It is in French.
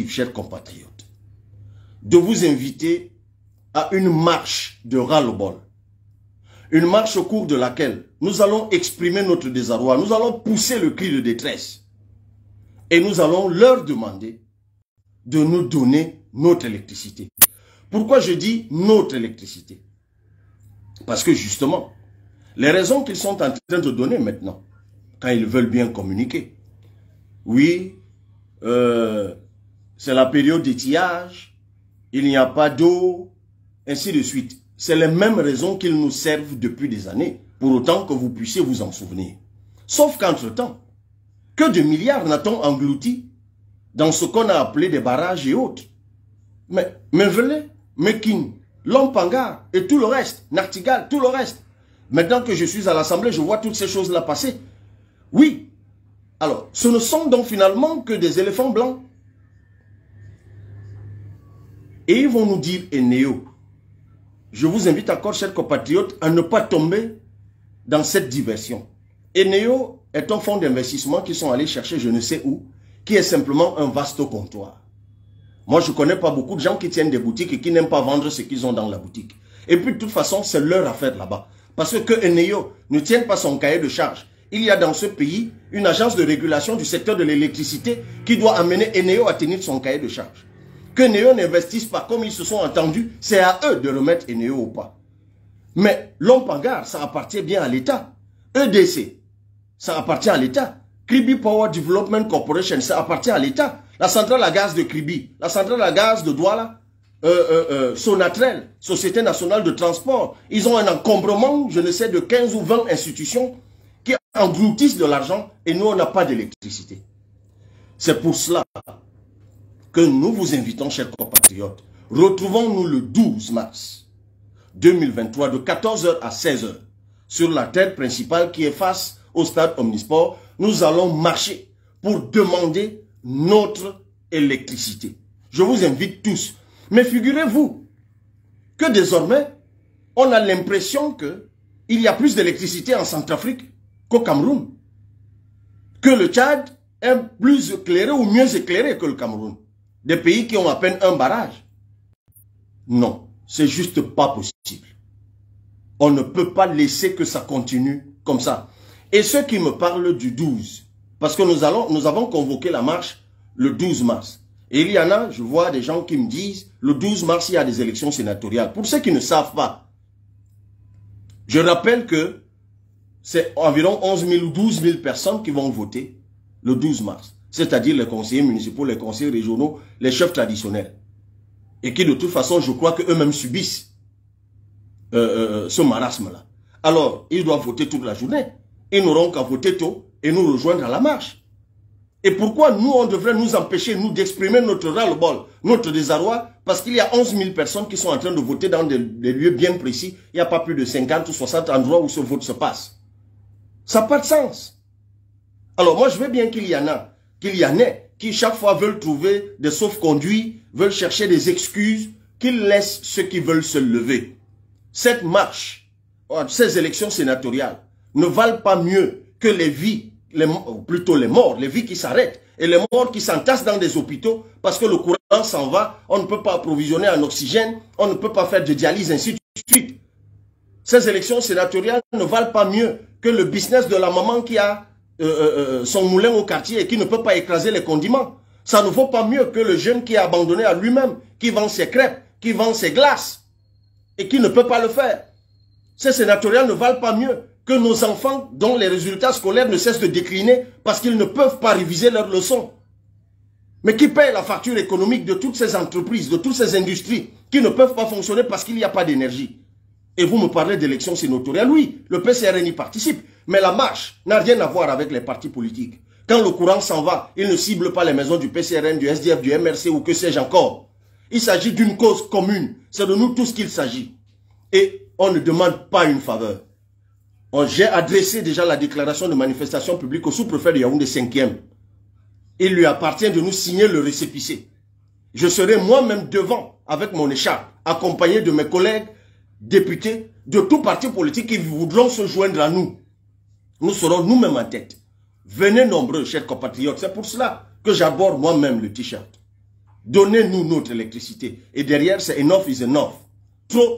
chers compatriotes, de vous inviter à une marche de ras-le-bol. Une marche au cours de laquelle nous allons exprimer notre désarroi, nous allons pousser le cri de détresse et nous allons leur demander de nous donner notre électricité. Pourquoi je dis notre électricité? Parce que justement, les raisons qu'ils sont en train de donner maintenant, quand ils veulent bien communiquer, oui, c'est la période d'étiage, il n'y a pas d'eau, ainsi de suite. C'est les mêmes raisons qu'ils nous servent depuis des années, pour autant que vous puissiez vous en souvenir. Sauf qu'entre-temps, que de milliards n'a-t-on englouti dans ce qu'on a appelé des barrages et autres? Mais Mevele, Mekin, Lompangar et tout le reste, Nartigal, tout le reste. Maintenant que je suis à l'Assemblée, je vois toutes ces choses-là passer. Oui. Alors, ce ne sont donc finalement que des éléphants blancs. Et ils vont nous dire, Eneo, je vous invite encore, chers compatriotes, à ne pas tomber dans cette diversion. Eneo est un fonds d'investissement qui sont allés chercher je ne sais où, qui est simplement un vaste comptoir. Moi, je ne connais pas beaucoup de gens qui tiennent des boutiques et qui n'aiment pas vendre ce qu'ils ont dans la boutique. Et puis, de toute façon, c'est leur affaire là-bas. Parce que Eneo ne tient pas son cahier de charge. Il y a dans ce pays une agence de régulation du secteur de l'électricité qui doit amener Eneo à tenir son cahier de charge. Que Eneo n'investisse pas comme ils se sont entendus, c'est à eux de remettre Eneo au pas. Mais Lompangar, ça appartient bien à l'État. EDC, ça appartient à l'État. Kribi Power Development Corporation, ça appartient à l'État. La centrale à gaz de Kribi, la centrale à gaz de Douala, Sonatrel, Société Nationale de Transport, ils ont un encombrement, je ne sais, de 15 ou 20 institutions qui engloutissent de l'argent et nous, on n'a pas d'électricité. C'est pour cela que nous vous invitons, chers compatriotes, retrouvons-nous le 12 mars 2023 de 14h à 16h sur la terre principale qui est face au stade Omnisport. Nous allons marcher pour demander notre électricité. Je vous invite tous. Mais figurez-vous que désormais, on a l'impression qu'il y a plus d'électricité en Centrafrique qu'au Cameroun. Que le Tchad est plus éclairé ou mieux éclairé que le Cameroun. Des pays qui ont à peine un barrage. Non, c'est juste pas possible. On ne peut pas laisser que ça continue comme ça. Et ceux qui me parlent du 12, parce que nous avons convoqué la marche le 12 mars. Et il y en a, je vois des gens qui me disent, le 12 mars, il y a des élections sénatoriales. Pour ceux qui ne savent pas, je rappelle que c'est environ 11 000 ou 12 000 personnes qui vont voter le 12 mars. C'est-à-dire les conseillers municipaux, les conseillers régionaux, les chefs traditionnels. Et qui de toute façon, je crois qu'eux-mêmes subissent ce marasme-là. Alors, ils doivent voter toute la journée. Ils n'auront qu'à voter tôt et nous rejoindre à la marche. Et pourquoi nous, on devrait nous empêcher, nous, d'exprimer notre ras-le-bol, notre désarroi, parce qu'il y a 11 000 personnes qui sont en train de voter dans des lieux bien précis. Il n'y a pas plus de 50 ou 60 endroits où ce vote se passe. Ça n'a pas de sens. Alors moi, je veux bien qu'il y en ait, qui chaque fois veulent trouver des sauf-conduits, veulent chercher des excuses, qu'ils laissent ceux qui veulent se lever. Cette marche, ces élections sénatoriales, ne valent pas mieux que les vies, plutôt les morts, les vies qui s'arrêtent et les morts qui s'entassent dans des hôpitaux parce que le courant s'en va, on ne peut pas approvisionner en oxygène, on ne peut pas faire de dialyse, ainsi de suite. Ces élections sénatoriales ne valent pas mieux que le business de la maman qui a son moulin au quartier et qui ne peut pas écraser les condiments. Ça ne vaut pas mieux que le jeune qui est abandonné à lui-même, qui vend ses crêpes, qui vend ses glaces et qui ne peut pas le faire. Ces sénatoriales ne valent pas mieux que nos enfants dont les résultats scolaires ne cessent de décliner parce qu'ils ne peuvent pas réviser leurs leçons. Mais qui paye la facture économique de toutes ces entreprises, de toutes ces industries qui ne peuvent pas fonctionner parce qu'il n'y a pas d'énergie. Et vous me parlez d'élections sénatoriales. Oui, le PCRN y participe, mais la marche n'a rien à voir avec les partis politiques. Quand le courant s'en va, il ne cible pas les maisons du PCRN, du SDF, du MRC ou que sais-je encore. Il s'agit d'une cause commune. C'est de nous tous qu'il s'agit. Et on ne demande pas une faveur. J'ai adressé déjà la déclaration de manifestation publique au sous-préfet de Yaoundé 5e. Il lui appartient de nous signer le récépissé. Je serai moi-même devant, avec mon écharpe, accompagné de mes collègues députés de tout parti politique qui voudront se joindre à nous. Nous serons nous-mêmes en tête. Venez nombreux, chers compatriotes. C'est pour cela que j'aborde moi-même le t-shirt. Donnez-nous notre électricité. Et derrière, c'est enough is enough. Trop,